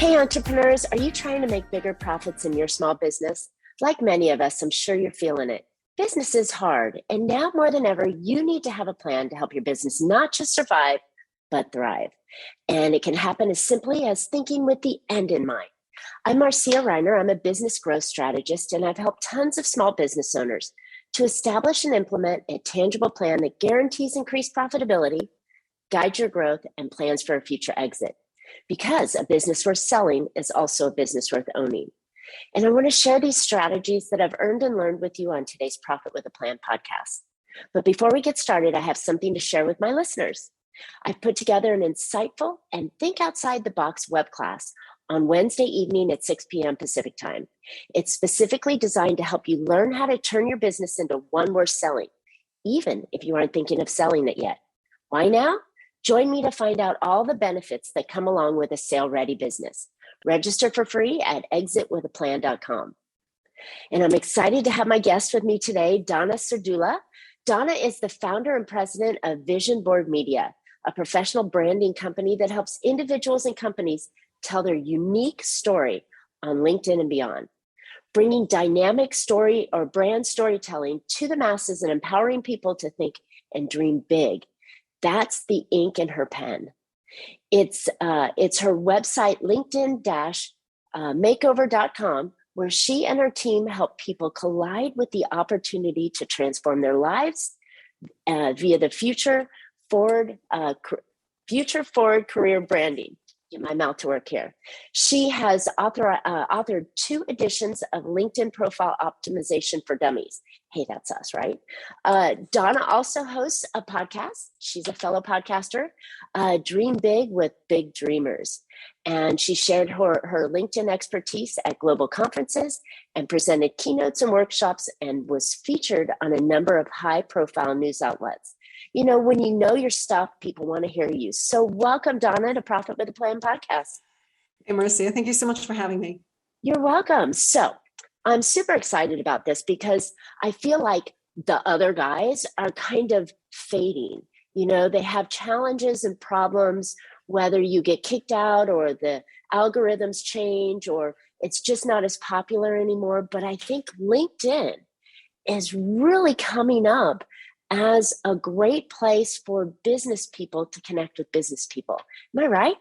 Hey, entrepreneurs, are you trying to make bigger profits in your small business? Like many of us, I'm sure you're feeling it. Business is hard, and now more than ever, you need to have a plan to help your business not just survive, but thrive. And it can happen as simply as thinking with the end in mind. I'm Marcia Reiner. I'm a business growth strategist, and I've helped tons of small business owners to establish and implement a tangible plan that guarantees increased profitability, guides your growth, and plans for a future exit. Because a business worth selling is also a business worth owning. And I want to share these strategies that I've earned and learned with you on today's Profit with a Plan podcast. But before we get started, I have something to share with my listeners. I've put together an insightful and think outside the box web class on Wednesday evening at 6 p.m. Pacific time. It's specifically designed to help you learn how to turn your business into one worth selling, even if you aren't thinking of selling it yet. Why now? Join me to find out all the benefits that come along with a sale-ready business. Register for free at exitwithaplan.com. And I'm excited to have my guest with me today, Donna Serdula. Donna is the founder and president of Vision Board Media, a professional branding company that helps individuals and companies tell their unique story on LinkedIn and beyond. Bringing dynamic story or brand storytelling to the masses and empowering people to think and dream big. That's the ink in her pen. It's her website, LinkedIn-makeover.com, where she and her team help people collide with the opportunity to transform their lives via the future forward career branding. Get my mouth to work here. She has authored 2 editions of LinkedIn Profile Optimization for Dummies. Hey, that's us, right? Donna also hosts a podcast. She's a fellow podcaster, Dream Big with Big Dreamers. And she shared her LinkedIn expertise at global conferences and presented keynotes and workshops and was featured on a number of high-profile news outlets. You know, when you know your stuff, people want to hear you. So welcome, Donna, to Profit with a Plan podcast. Hey, Marcia, thank you so much for having me. You're welcome. So I'm super excited about this because I feel like the other guys are kind of fading. You know, they have challenges and problems, whether you get kicked out or the algorithms change or it's just not as popular anymore. But I think LinkedIn is really coming up as a great place for business people to connect with business people. Am I right?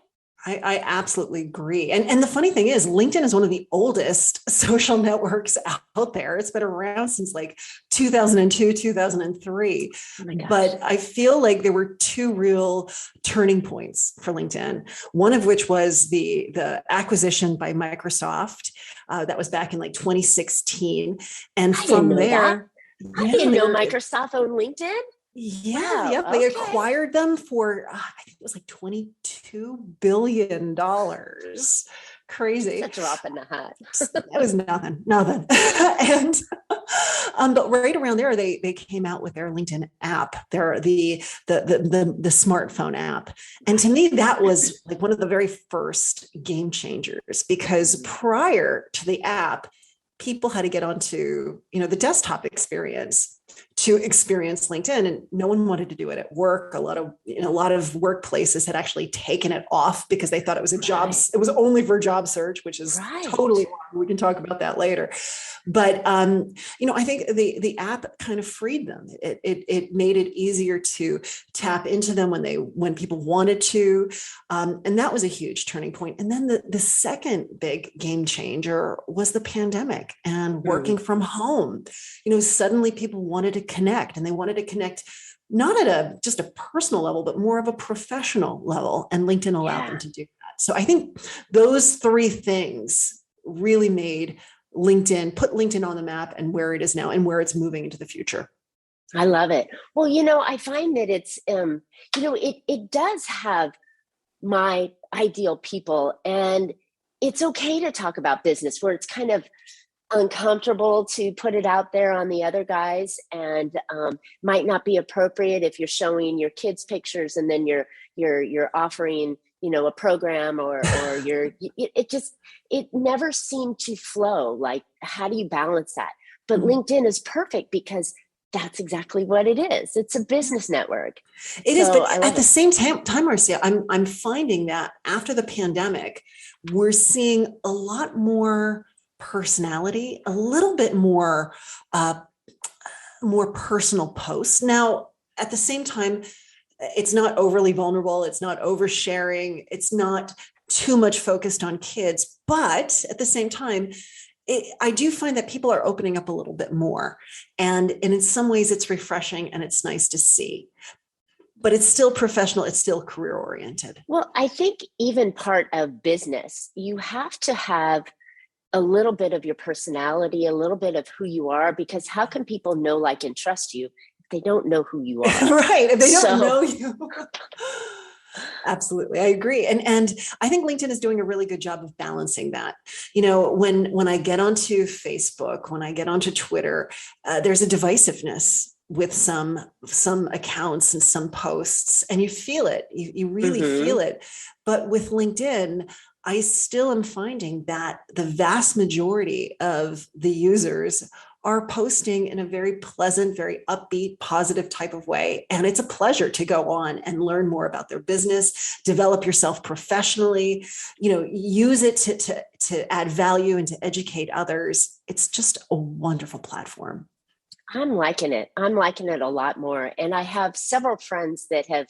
I absolutely agree. And the funny thing is, LinkedIn is one of the oldest social networks out there. It's been around since like 2002, 2003. Oh my gosh. But I feel like there were 2 real turning points for LinkedIn. One of which was the acquisition by Microsoft. That was back in like 2016. And from there, I didn't know Microsoft owned LinkedIn. Yeah, wow, yep. They acquired them for, I think it was like $22 billion. Crazy. It's a drop in the hat. That was nothing. And, but right around there, they came out with their LinkedIn app, the smartphone app. And to me, that was like one of the very first game changers, because prior to the app, people had to get onto, the desktop experience to experience LinkedIn, and no one wanted to do it at work. A lot of workplaces had actually taken it off because they thought it was it was only for job search, which is totally wrong. We can talk about that later. But, I think the app kind of freed them. It made it easier to tap into them when people wanted to. And that was a huge turning point. And then the second big game changer was the pandemic and working from home. Suddenly people wanted to connect, and they wanted to connect not at just a personal level, but more of a professional level. And LinkedIn allowed them to do that. So I think those 3 things really put LinkedIn on the map and where it is now and where it's moving into the future. I love it. Well, I find that it's, it does have my ideal people, and it's okay to talk about business where it's kind of uncomfortable to put it out there on the other guys, and might not be appropriate if you're showing your kids pictures and then you're offering a program or it never seemed to flow. Like, how do you balance that? But LinkedIn is perfect because That's exactly what it is. It's a business network. It is, So but I love at the it. same time, Marcia, I'm finding that after the pandemic, we're seeing a lot more personality, a little bit uh, more personal posts. Now, at the same time, it's not overly vulnerable. It's not oversharing. It's not too much focused on kids. But at the same time, I do find that people are opening up a little bit more. And in some ways, it's refreshing and it's nice to see. But it's still professional. It's still career oriented. Well, I think even part of business, you have to have a little bit of your personality, a little bit of who you are, because how can people know, like, and trust you if they don't know who you are? Right. If they don't So, know you. Absolutely. I agree. And I think LinkedIn is doing a really good job of balancing that. When I get onto Facebook, when I get onto Twitter, there's a divisiveness with some accounts and some posts, and you feel it. You really feel it. But with LinkedIn, I still am finding that the vast majority of the users are posting in a very pleasant, very upbeat, positive type of way. And it's a pleasure to go on and learn more about their business, develop yourself professionally, use it to add value and to educate others. It's just a wonderful platform. I'm liking it. I'm liking it a lot more. And I have several friends that have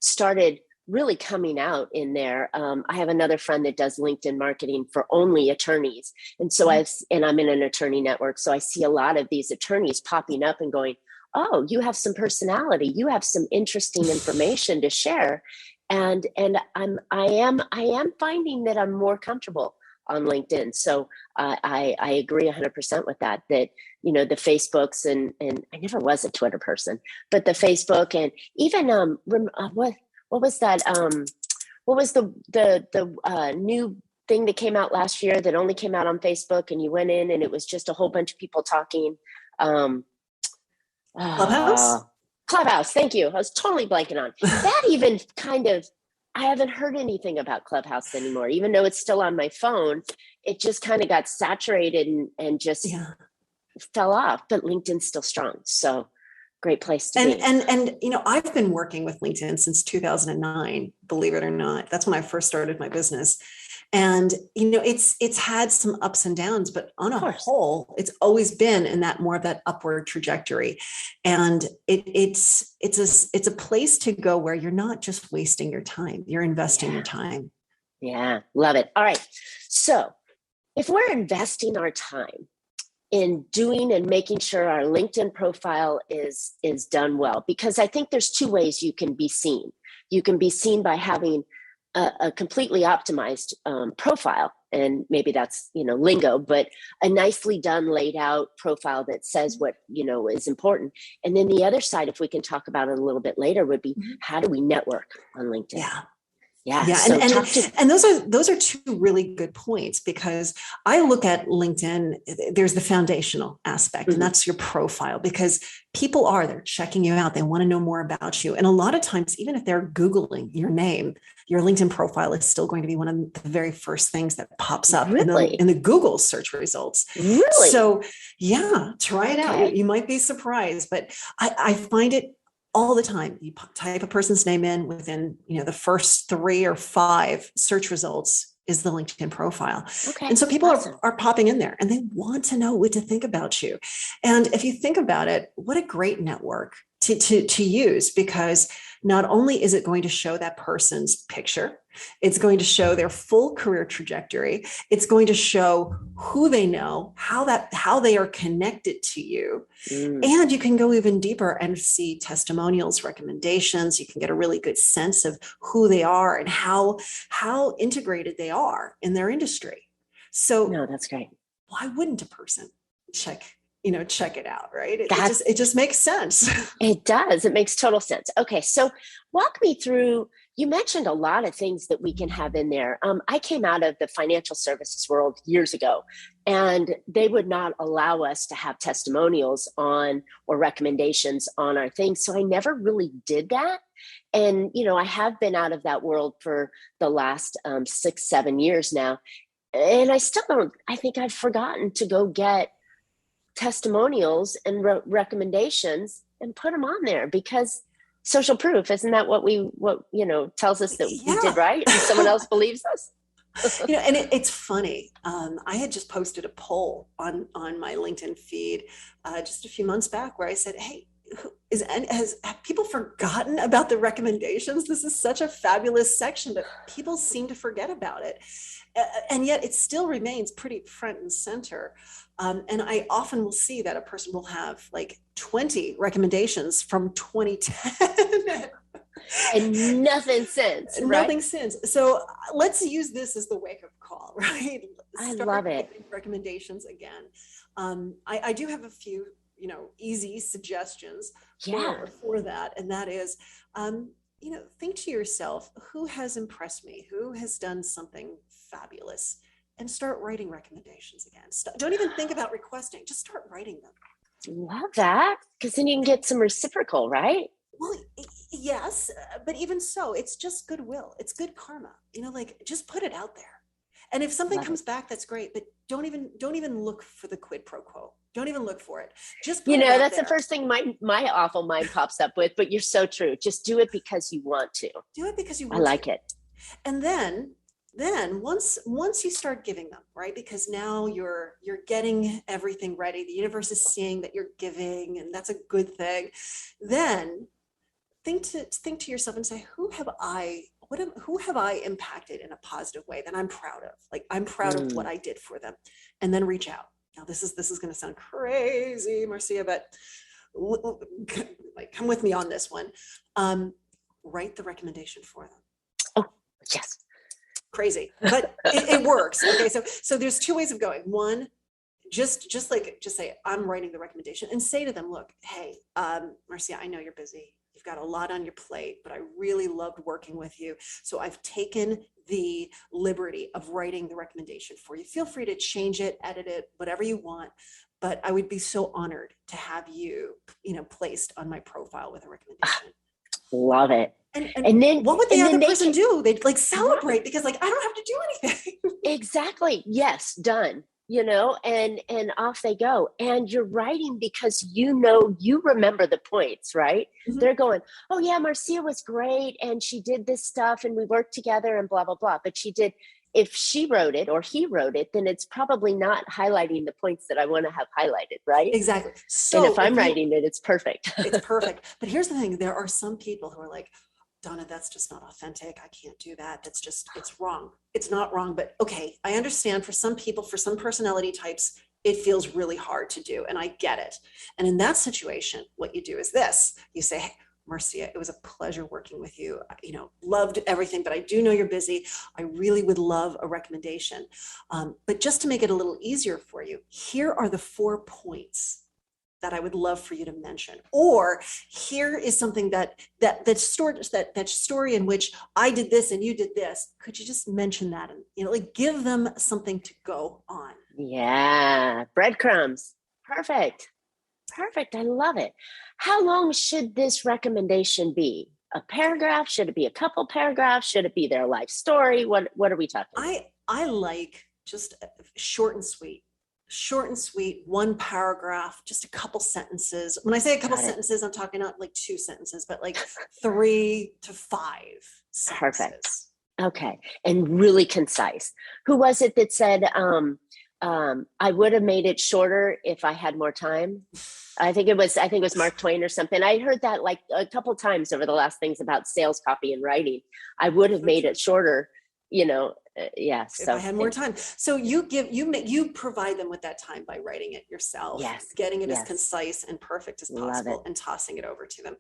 started really coming out in there. I have another friend that does LinkedIn marketing for only attorneys. And so I'm in an attorney network. So I see a lot of these attorneys popping up and going, oh, you have some personality. You have some interesting information to share. And I am finding that I'm more comfortable on LinkedIn. So I agree 100% with that the Facebooks and I never was a Twitter person, but the Facebook and even what was that? What was the new thing that came out last year that only came out on Facebook, and you went in and it was just a whole bunch of people talking? Clubhouse? Clubhouse. Thank you. I was totally blanking on that. Even kind of, I haven't heard anything about Clubhouse anymore, even though it's still on my phone. It just kind of got saturated and just fell off. But LinkedIn's still strong. So great place to be. And I've been working with LinkedIn since 2009, believe it or not. That's when I first started my business. And it's had some ups and downs, but on a whole, it's always been in that more of that upward trajectory. And it's a place to go where you're not just wasting your time, you're investing your time. Yeah, love it. All right. So if we're investing our time in doing and making sure our LinkedIn profile is done well, because I think there's two ways you can be seen. You can be seen by having a completely optimized profile, and maybe that's lingo, but a nicely done, laid out profile that says what is important. And then the other side, if we can talk about it a little bit later, would be how do we network on LinkedIn? Yeah. So and those are two really good points, because I look at LinkedIn, there's the foundational aspect, and that's your profile, because they're checking you out. They want to know more about you. And a lot of times, even if they're Googling your name, your LinkedIn profile is still going to be one of the very first things that pops up in the Google search results. Really? So try it out. You might be surprised, but I find it all the time. You type a person's name in, within the first 3 or 5 search results is the LinkedIn profile. Okay. And so people are popping in there and they want to know what to think about you. And if you think about it, what a great network to use, because not only is it going to show that person's picture, it's going to show their full career trajectory. It's going to show who they know, how they are connected to you. And you can go even deeper and see testimonials, recommendations. You can get a really good sense of who they are and how integrated they are in their industry. So that's great. Why wouldn't a person check it out, right? It just makes sense. It does. It makes total sense. Okay. So walk me through, you mentioned a lot of things that we can have in there. I came out of the financial services world years ago, and they would not allow us to have testimonials on or recommendations on our things. So I never really did that. And, I have been out of that world for the last 6-7 years now. And I still don't, I think I've forgotten to go get testimonials and recommendations and put them on there, because social proof, isn't that what tells us that we did right and someone else believes us? And it's funny. I had just posted a poll on my LinkedIn feed just a few months back where I said, hey, have people forgotten about the recommendations? This is such a fabulous section, but people seem to forget about it. And yet it still remains pretty front and center. And I often will see that a person will have like 20 recommendations from 2010. And nothing since, right? Nothing since. So let's use this as the wake-up call, right? I love it. Recommendations again. I do have a few, easy suggestions for that. And that is, think to yourself, who has impressed me? Who has done something fabulous? And start writing recommendations again. Don't even think about requesting, just start writing them. Love that. Because then you can get some reciprocal, right? Well, yes, but even so, it's just goodwill. It's good karma. Just put it out there. And if something comes back, that's great. But don't even look for the quid pro quo. Don't even look for it. Just put it out that's there. the first thing my awful mind pops up with. But you're so true. Just do it because you want to. Do it because you want to. I like it. And then once you start giving them, right? Because now you're getting everything ready. The universe is seeing that you're giving, and that's a good thing. Then think to yourself and say, who have I impacted in a positive way that I'm proud of? Like, I'm proud of what I did for them. And then reach out. Now this is going to sound crazy, Marcia, but come with me on this one. Write the recommendation for them. Oh, yes. Crazy, but it works. Okay. So there's two ways of going. One, just say, I'm writing the recommendation, and say to them, look, hey, Marcia, I know you're busy. You've got a lot on your plate, but I really loved working with you. So I've taken the liberty of writing the recommendation for you. Feel free to change it, edit it, whatever you want. But I would be so honored to have you, placed on my profile with a recommendation. Love it. And then what would the other person do? They'd celebrate because I don't have to do anything. Exactly. Yes. Done. And off they go. And you're writing because you remember the points, right? Mm-hmm. They're going, oh yeah, Marcia was great. And she did this stuff and we worked together and blah, blah, blah. But if she wrote it or he wrote it, then it's probably not highlighting the points that I want to have highlighted, right? Exactly. So and if I'm writing it, it's perfect. It's perfect. But here's the thing. There are some people who are like, Donna, that's just not authentic. I can't do that. It's wrong. It's not wrong, but okay. I understand for some people, for some personality types, it feels really hard to do. And I get it. And in that situation, what you do is this. You say, hey, Marcia, it was a pleasure working with you. Loved everything, but I do know you're busy. I really would love a recommendation. But just to make it a little easier for you, here are the 4 points that I would love for you to mention. Or here is something that story in which I did this and you did this. Could you just mention that and give them something to go on? Yeah, breadcrumbs. Perfect. I love it. How long should this recommendation be? A paragraph? Should it be a couple paragraphs? Should it be their life story? What are we talking about? I like just short and sweet. Short and sweet, 1 paragraph, just a couple sentences. When I say a couple sentences, I'm talking not 2 sentences, but 3 to 5 sentences. Perfect. Okay. And really concise. Who was it that said, I would have made it shorter if I had more time? I think it was Mark Twain or something. I heard that a couple times over the last things about sales copy and writing. I would have made it shorter, yes. If I had more time. So you provide them with that time by writing it yourself, getting it as concise and perfect as possible and tossing it over to them.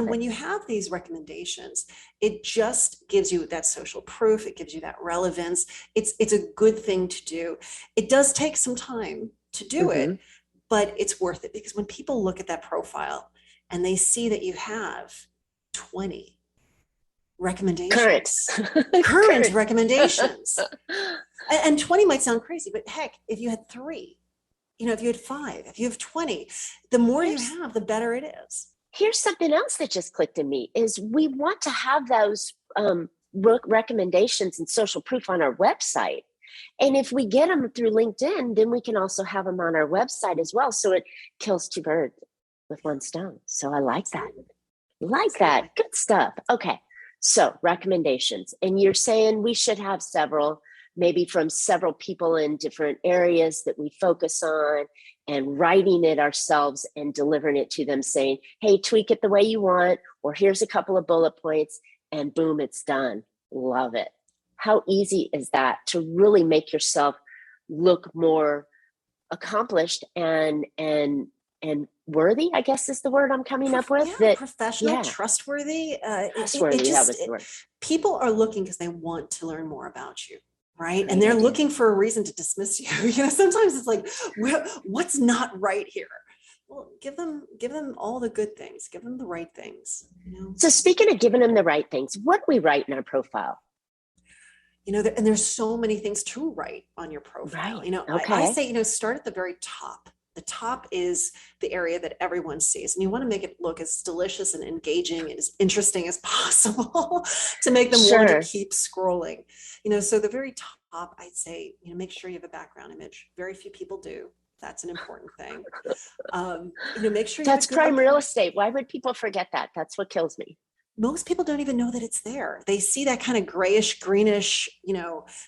When you have these recommendations, it just gives you that social proof. It gives you that relevance. It's a good thing to do. It does take some time to do it, but it's worth it because when people look at that profile and they see that you have 20 recommendations, current recommendations, and 20 might sound crazy, but heck, if you had 3, if you had 5, if you have 20, the more you have, the better it is. Here's something else that just clicked in me is we want to have those recommendations and social proof on our website. And if we get them through LinkedIn, then we can also have them on our website as well. So it kills two birds with one stone. So I like that. Like that. Good stuff. Okay. So recommendations. And you're saying we should have several, maybe from several people in different areas that we focus on, and writing it ourselves and delivering it to them saying, hey, tweak it the way you want, or here's a couple of bullet points, and boom, it's done. Love it. How easy is that to really make yourself look more accomplished and worthy, I guess is the word I'm coming up with. Professional, trustworthy. Trustworthy, that was the word. People are looking because they want to learn more about you. Right. And they're looking for a reason to dismiss you. Sometimes it's like, what's not right here? Well, give them all the good things, give them the right things. So speaking of giving them the right things, what do we write in our profile? And there's so many things to write on your profile. Right. I say, start at the very top. The top is the area that everyone sees, and you want to make it look as delicious and engaging and as interesting as possible to make them want to keep scrolling. So the very top, I'd say, make sure you have a background image. Very few people do. That's an important thing. Make sure that's prime real estate. Why would people forget that? That's what kills me. Most people don't even know that it's there. They see that kind of grayish, greenish,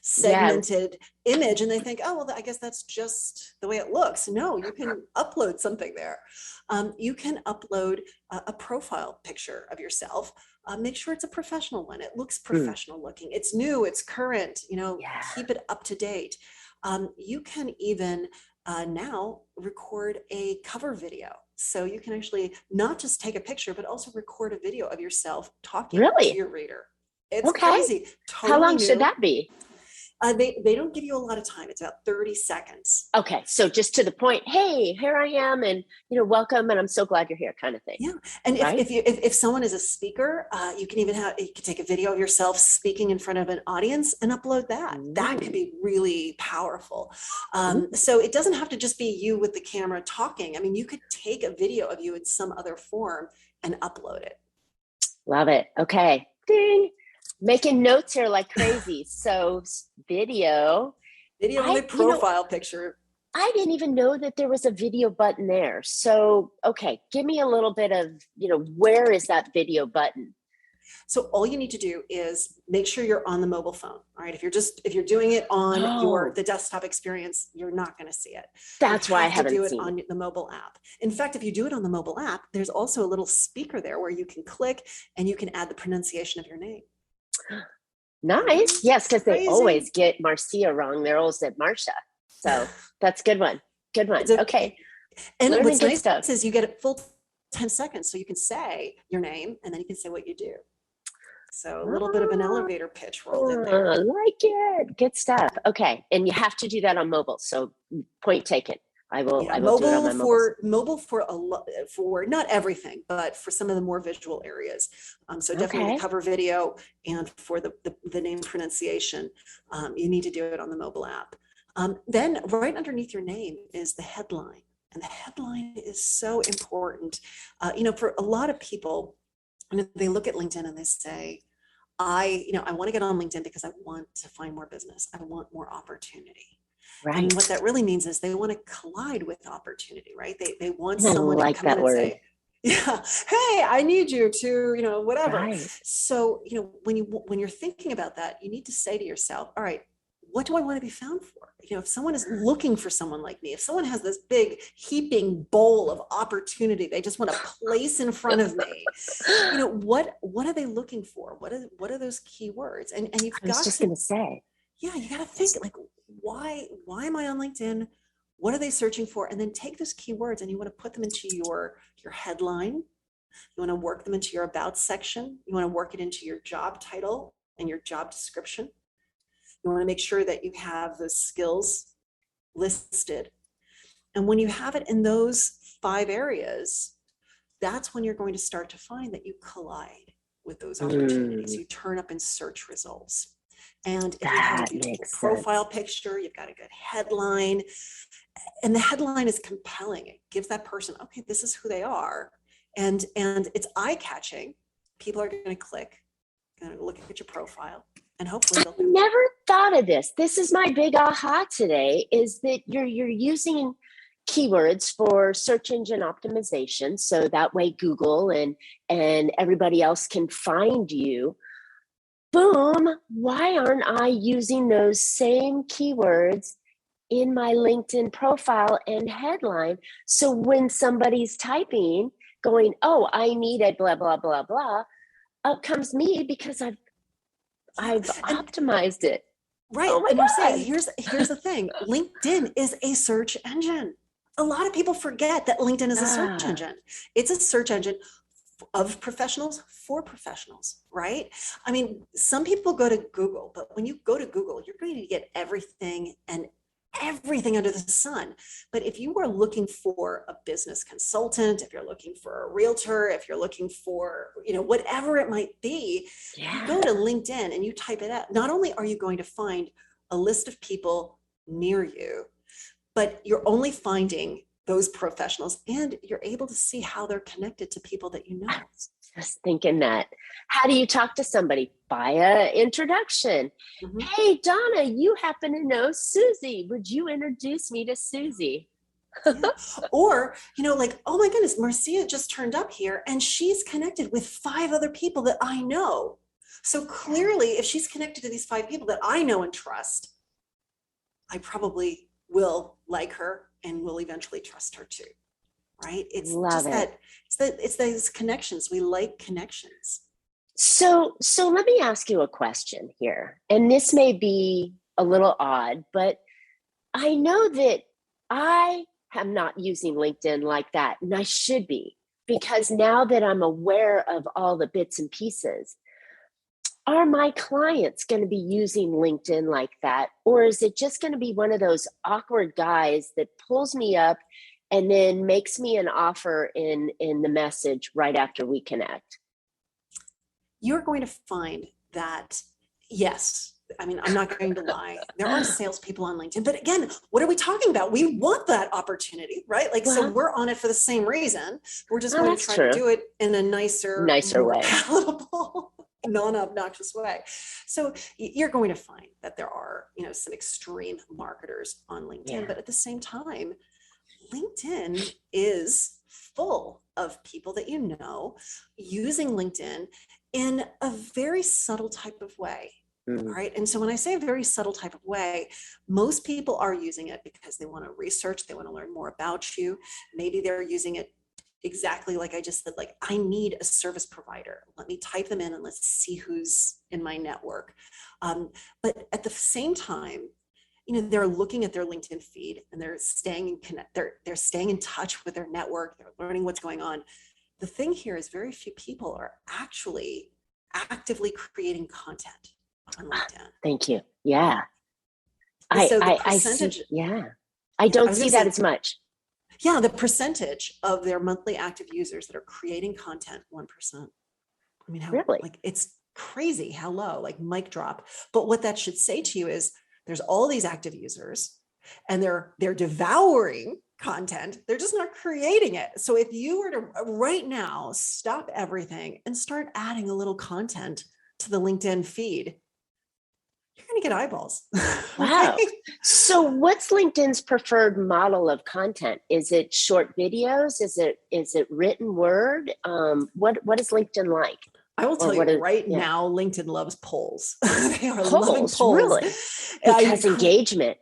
segmented image, and they think, oh, well, I guess that's just the way it looks. No, you can upload something there. You can upload a profile picture of yourself. Make sure it's a professional one. It looks professional looking. It's new, it's current, keep it up to date. You can even now record a cover video. So you can actually not just take a picture, but also record a video of yourself talking to your reader. It's crazy. Totally How long new. should that be? They don't give you a lot of time. It's about 30 seconds. Okay. So just to the point, hey, here I am, and welcome, and I'm so glad you're here, kind of thing. Yeah. And if someone is a speaker, you can take a video of yourself speaking in front of an audience and upload that. That could be really powerful. So it doesn't have to just be you with the camera talking. I mean, you could take a video of you in some other form and upload it. Love it. Okay. Ding. Making notes here like crazy. So video with a profile picture. I didn't even know that there was a video button there. So, okay, give me a little bit of, where is that video button? So all you need to do is make sure you're on the mobile phone. All right. If you're doing it on the desktop experience, you're not going to see it. That's why I haven't do it seen on the mobile app. In fact, if you do it on the mobile app, there's also a little speaker there where you can click and you can add the pronunciation of your name. Nice. Yes, because they always get Marcia wrong. They're always at Marcia. So that's a good one. Good one. Okay. And what's nice is you get a full 10 seconds. So you can say your name and then you can say what you do. So a little bit of an elevator pitch rolled in there. I like it. Good stuff. Okay. And you have to do that on mobile. So point taken. I will do it on my mobile for not everything, but for some of the more visual areas. So definitely the cover video and for the name pronunciation, you need to do it on the mobile app. Then right underneath your name is the headline. And the headline is so important. For a lot of people, they look at LinkedIn and they say, I want to get on LinkedIn because I want to find more business. I want more opportunity. Right. And what that really means is they want to collide with opportunity, right? They want someone to come in and say, yeah, hey, I need you to, whatever. Right. So, when you're thinking about that, you need to say to yourself, all right, what do I want to be found for? If someone is looking for someone like me, if someone has this big heaping bowl of opportunity, they just want to place in front of me, what are they looking for? What are those keywords? And you've got I was just going to say, yeah, you got to think like, why am I on LinkedIn? What are they searching for? And then take those keywords and you want to put them into your headline. You want to work them into your about section. You want to work it into your job title and your job description. You want to make sure that you have those skills listed. And when you have it in those 5 areas, that's when you're going to start to find that you collide with those opportunities. You turn up in search results. And if you have a beautiful profile picture, you've got a good headline, and the headline is compelling. It gives that person, okay, this is who they are. And it's eye-catching. People are going to click, going to look at your profile, And hopefully I never thought of this. This is my big aha today, is that you're using keywords for search engine optimization. So that way Google and everybody else can find you. Boom. Why aren't I using those same keywords in my LinkedIn profile and headline? So when somebody's typing, going, oh, I need a blah, blah, blah, blah, up comes me because I've optimized it. Right. Oh my and God. here's the thing. LinkedIn is a search engine. A lot of people forget that LinkedIn is a search engine. It's a search engine of professionals for professionals, right? I mean, some people go to Google, but when you go to Google, you're going to get everything under the sun. But if you are looking for a business consultant, if you're looking for a realtor, if you're looking for, whatever it might be, you go to LinkedIn and you type it out. Not only are you going to find a list of people near you, but you're only finding those professionals, and you're able to see how they're connected to people that you know. I was just thinking that. How do you talk to somebody? Via introduction. Mm-hmm. Hey, Donna, you happen to know Susie. Would you introduce me to Susie? Yeah. Or, oh my goodness, Marcia just turned up here and she's connected with 5 other people that I know. So clearly, if she's connected to these 5 people that I know and trust, I probably will like her and will eventually trust her too, right? It's those connections. We like connections. So let me ask you a question here. And this may be a little odd, but I know that I am not using LinkedIn like that, and I should be, because now that I'm aware of all the bits and pieces, are my clients going to be using LinkedIn like that? Or is it just going to be one of those awkward guys that pulls me up and then makes me an offer in the message right after we connect? You're going to find that, yes. I mean, I'm not going to lie. There are salespeople on LinkedIn, but again, what are we talking about? We want that opportunity, right? So we're on it for the same reason. We're just going to try to do it in a nicer way, palatable, non-obnoxious way. So you're going to find that there are, some extreme marketers on LinkedIn, but at the same time, LinkedIn is full of people that using LinkedIn in a very subtle type of way. All right. And so when I say a very subtle type of way, most people are using it because they want to research, they want to learn more about you. Maybe they're using it exactly like I just said, like, I need a service provider. Let me type them in and let's see who's in my network. But at the same time, they're looking at their LinkedIn feed and they're staying in touch with their network. They're learning what's going on. The thing here is very few people are actually actively creating content on LinkedIn. Thank you. Yeah. So I see. Yeah. I don't see that as much. Yeah. The percentage of their monthly active users that are creating content, 1%. I mean, it's crazy how low, like mic drop. But what that should say to you is there's all these active users and they're devouring content. They're just not creating it. So if you were to right now stop everything and start adding a little content to the LinkedIn feed, you're going to get eyeballs. Wow. So what's LinkedIn's preferred model of content? Is it short videos? Is it written word? What is LinkedIn like? I will tell you now, LinkedIn loves polls. They are loving polls. Really? Because engagement.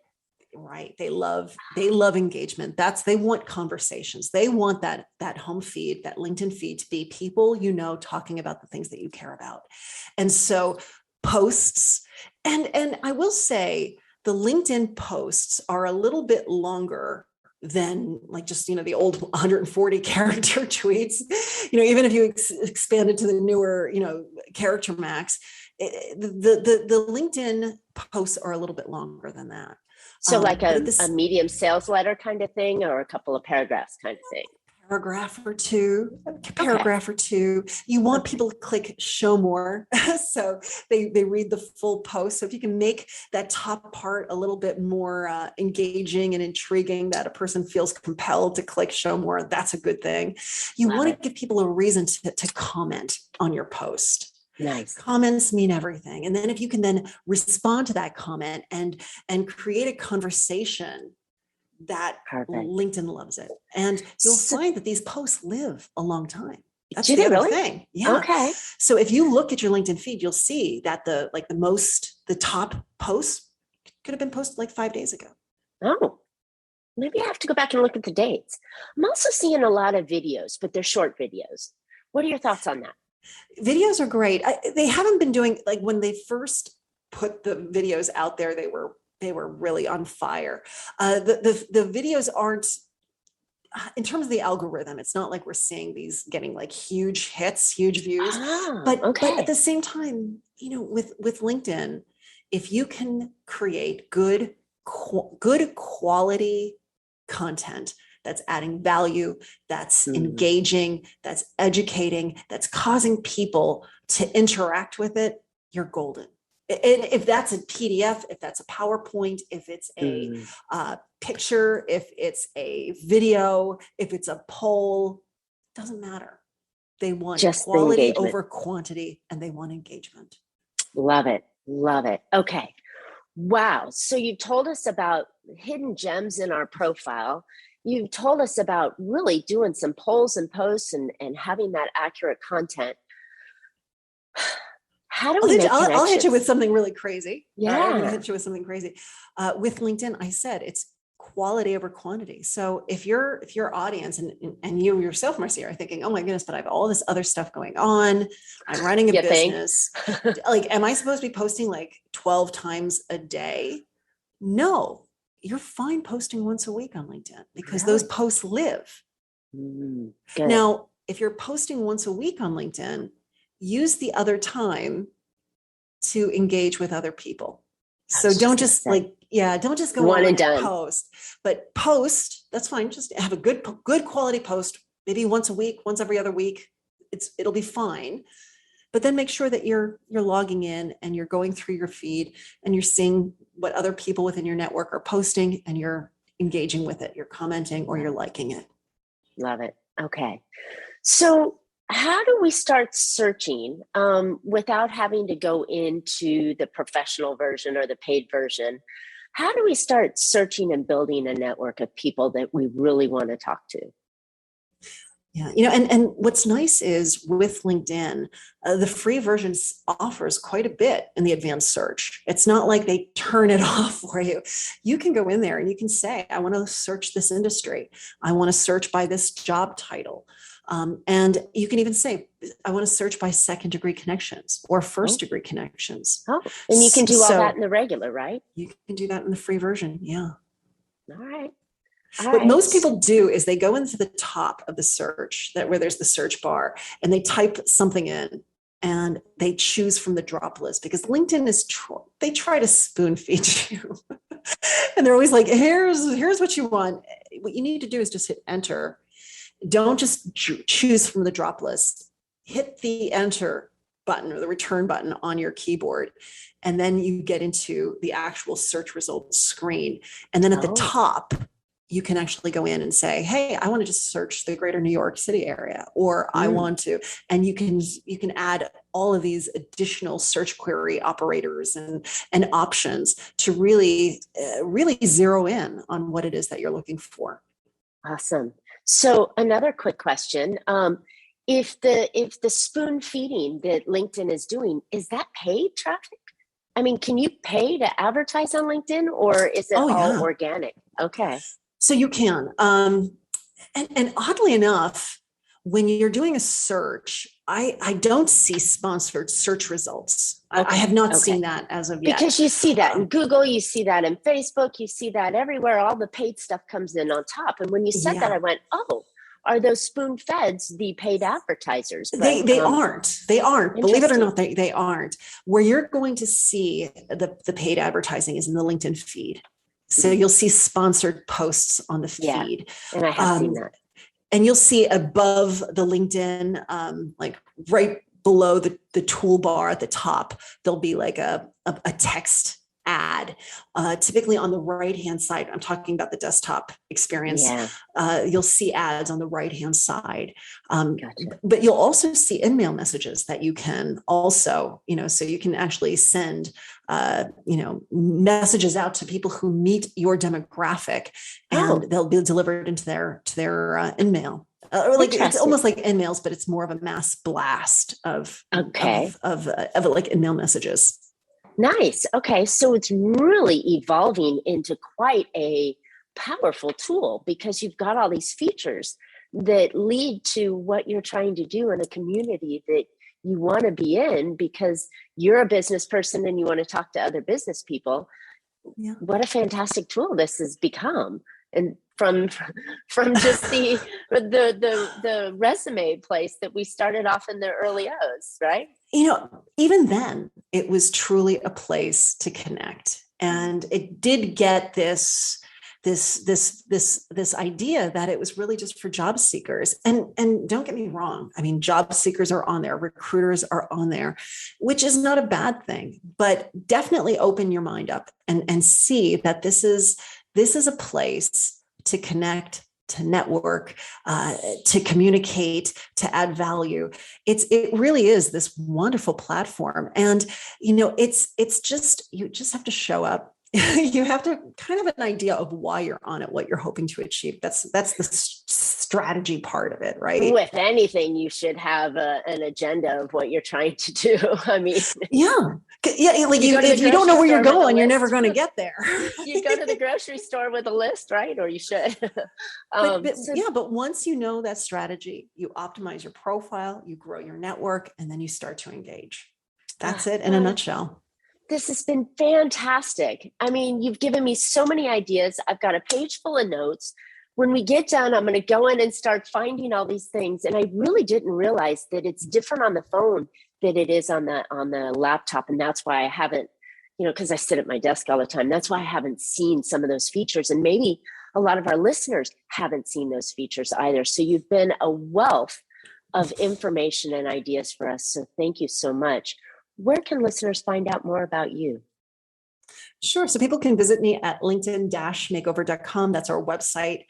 Right. They love engagement. They want conversations. They want that home feed, that LinkedIn feed to be people, talking about the things that you care about. And so posts, and I will say the LinkedIn posts are a little bit longer than like just, the old 140 character tweets, even if you expanded to the newer, character max, the LinkedIn posts are a little bit longer than that. So like a medium sales letter kind of thing, or a couple of paragraphs kind of thing? Paragraph or two. You want people to click show more. So they read the full post. So if you can make that top part a little bit more engaging and intriguing, that a person feels compelled to click show more, that's a good thing. You want to give people a reason to comment on your post. Nice. Comments mean everything. And then if you can then respond to that comment and create a conversation, that Perfect. LinkedIn loves it. And you'll find that these posts live a long time. That's the other thing. Yeah. Okay. So if you look at your LinkedIn feed, you'll see that the top posts could have been posted like 5 days ago. Oh, maybe I have to go back and look at the dates. I'm also seeing a lot of videos, but they're short videos. What are your thoughts on that? Videos are great. They haven't been doing, like, when they first put the videos out there, they were really on fire. The videos aren't, in terms of the algorithm, it's not like we're seeing these getting like huge hits, huge views. But at the same time, with LinkedIn, if you can create good quality content that's adding value, that's engaging, that's educating, that's causing people to interact with it, you're golden. And if that's a PDF, if that's a PowerPoint, if it's a picture, if it's a video, if it's a poll, doesn't matter. They want just quality over quantity, and they want engagement. Love it. Love it. Okay. Wow. So you told us about hidden gems in our profile. You've told us about really doing some polls and posts and having that accurate content. How do we make connections? I'll hit you with something really crazy. Yeah. I'm going to hit you with something crazy. With LinkedIn, I said it's quality over quantity. So if your audience and you yourself, Marcia, are thinking, oh my goodness, but I have all this other stuff going on. I'm running a business. Like, am I supposed to be posting like 12 times a day? No, you're fine posting once a week on LinkedIn because those posts live. Now, if you're posting once a week on LinkedIn, use the other time to engage with other people. So don't just don't just go one on and done. Post, but post, that's fine. Just have a good quality post, maybe once a week, once every other week. It'll be fine. But then make sure that you're logging in and you're going through your feed and you're seeing what other people within your network are posting and you're engaging with it. You're commenting or you're liking it. Love it. Okay. So how do we start searching without having to go into the professional version or the paid version? How do we start searching and building a network of people that we really want to talk to? Yeah, and what's nice is with LinkedIn, the free version offers quite a bit in the advanced search. It's not like they turn it off for you. You can go in there and you can say, I want to search this industry. I want to search by this job title. And you can even say, I want to search by second degree connections or first degree connections. Oh, and you can do all that in the regular, right? You can do that in the free version. Yeah. All right. What most people do is they go into the top of the search, where there's the search bar, and they type something in and they choose from the drop list, because LinkedIn they try to spoon feed you. And they're always like, here's what you want. What you need to do is just hit enter. Don't just choose from the drop list. Hit the enter button or the return button on your keyboard. And then you get into the actual search results screen. And then at the top, you can actually go in and say, hey, I want to just search the greater New York City area, or I want to, and you can add all of these additional search query operators and options to really zero in on what it is that you're looking for. Awesome. So another quick question. If the spoon feeding that LinkedIn is doing, is that paid traffic? I mean, can you pay to advertise on LinkedIn, or is it all organic? Okay. So you can. And oddly enough, when you're doing a search, I don't see sponsored search results. I have not seen that as of yet. Because you see that in Google, you see that in Facebook, you see that everywhere. All the paid stuff comes in on top. And when you said that, I went, oh, are those spoon feds the paid advertisers? But, they aren't. They aren't. Believe it or not, they aren't. Where you're going to see the paid advertising is in the LinkedIn feed. So you'll see sponsored posts on the feed. And I have seen that. And you'll see above the LinkedIn, like right below the toolbar at the top, there'll be like a text ad. Typically on the right-hand side, I'm talking about the desktop experience. Yeah. You'll see ads on the right-hand side. Gotcha. But you'll also see in-mail messages that you can also, so you can actually send, messages out to people who meet your demographic, and they'll be delivered into their in-mail. It's almost like in-mails, but it's more of a mass blast of like in-mail messages. Nice. Okay. So it's really evolving into quite a powerful tool, because you've got all these features that lead to what you're trying to do in a community that you want to be in, because you're a business person and you want to talk to other business people. Yeah. What a fantastic tool this has become. And from just the resume place that we started off in the early O's, right? Even then, it was truly a place to connect, and it did get this idea that it was really just for job seekers. And don't get me wrong, I mean, job seekers are on there, recruiters are on there, which is not a bad thing, but definitely open your mind up and see that this is a place to connect, to network, to communicate, to add value. It really is this wonderful platform. And, it's just, you just have to show up. You have to kind of an idea of why you're on it, what you're hoping to achieve. That's the strategy part of it, right? With anything, you should have an agenda of what you're trying to do. I mean, yeah. Like if you don't know where you're going, you're never going to get there. You go to the grocery store with a list, right? Or you should. But once you know that strategy, you optimize your profile, you grow your network, and then you start to engage. That's it in a nutshell. This has been fantastic. I mean, you've given me so many ideas. I've got a page full of notes. When we get done, I'm going to go in and start finding all these things. And I really didn't realize that it's different on the phone than it is on the laptop. And that's why I haven't, because I sit at my desk all the time. That's why I haven't seen some of those features. And maybe a lot of our listeners haven't seen those features either. So you've been a wealth of information and ideas for us. So thank you so much. Where can listeners find out more about you? Sure. So people can visit me at linkedin-makeover.com. That's our website.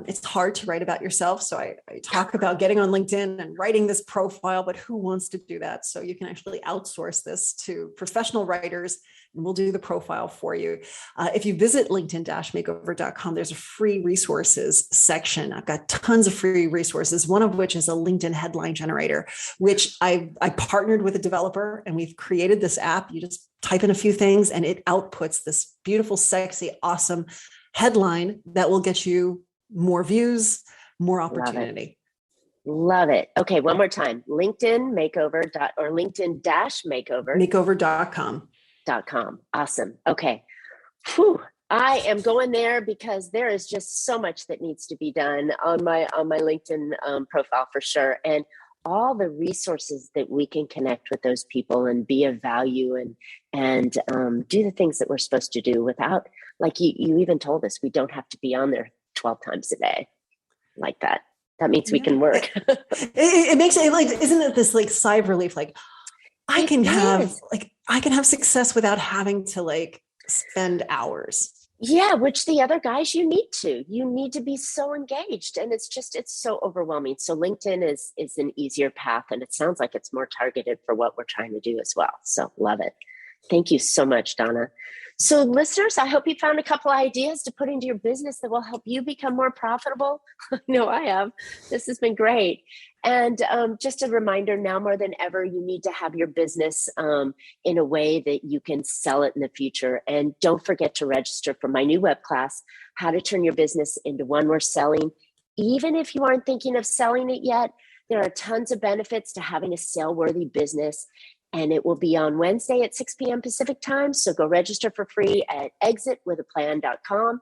It's hard to write about yourself. So I talk about getting on LinkedIn and writing this profile, but who wants to do that? So you can actually outsource this to professional writers, and we'll do the profile for you. If you visit linkedin-makeover.com, there's a free resources section. I've got tons of free resources, one of which is a LinkedIn headline generator, which I partnered with a developer, and we've created this app. You just type in a few things and it outputs this beautiful, sexy, awesome headline that will get you more views, more opportunity. Love it. Okay. One more time. LinkedIn Makeover or LinkedIn-Makeover. Makeover.com. Awesome. Okay. Whew. I am going there because there is just so much that needs to be done on my LinkedIn profile for sure. And all the resources that we can connect with those people and be of value and do the things that we're supposed to do without, like you even told us, we don't have to be on there 12 times a day like that. That means we can work. It makes it like, isn't it this like sigh of relief? Like I can have success without having to spend hours. Yeah, which the other guys, you need to be so engaged, and it's so overwhelming. So LinkedIn is an easier path, and it sounds like it's more targeted for what we're trying to do as well. So love it. Thank you so much, Donna. So listeners, I hope you found a couple of ideas to put into your business that will help you become more profitable. No, I have. This has been great. And just a reminder, now more than ever, you need to have your business in a way that you can sell it in the future. And don't forget to register for my new web class, How to Turn Your Business into One Worth Selling. Even if you aren't thinking of selling it yet, there are tons of benefits to having a sale-worthy business. And it will be on Wednesday at 6 p.m. Pacific time. So go register for free at exitwithaplan.com.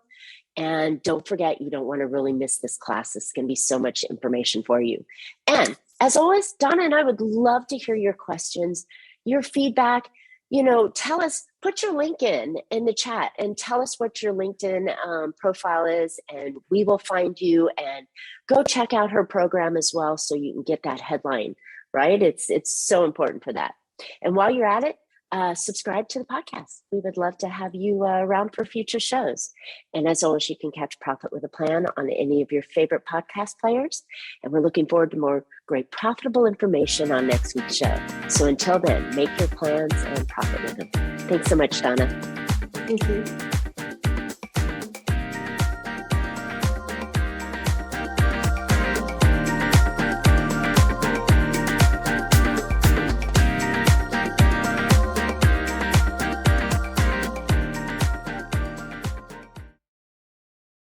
And don't forget, you don't want to really miss this class. It's going to be so much information for you. And as always, Donna and I would love to hear your questions, your feedback. Tell us, put your link in the chat and tell us what your LinkedIn profile is, and we will find you. And go check out her program as well so you can get that headline, right? It's so important for that. And while you're at it, subscribe to the podcast. We would love to have you around for future shows. And as always, you can catch Profit with a Plan on any of your favorite podcast players. And we're looking forward to more great profitable information on next week's show. So until then, make your plans and profit with them. Thanks so much, Donna. Thank you.